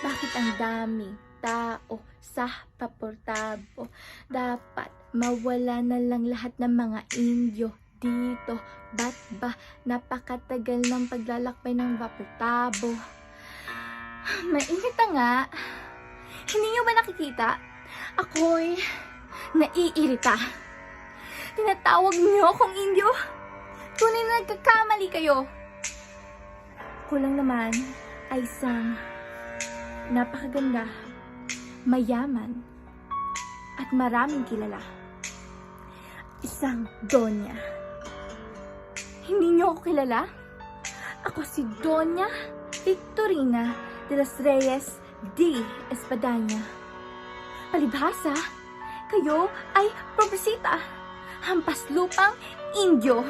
Bakit ang dami tao sa Paportabo? Dapat mawala na lang lahat ng mga Indio dito. Ba't ba napakatagal ng paglalakbay ng Paportabo? Mainit na nga. Hindi nyo ba nakikita? Ako'y naiirita. Tinatawag niyo akong Indio? Tunay na nagkakamali kayo. Kulang naman ay isang napakaganda, mayaman, at maraming kilala. Isang Donya. Hindi niyo ako kilala? Ako si Donya Victorina de los Reyes de Espadaña. Palibhasa, kayo ay propesita, hampas lupang Indio.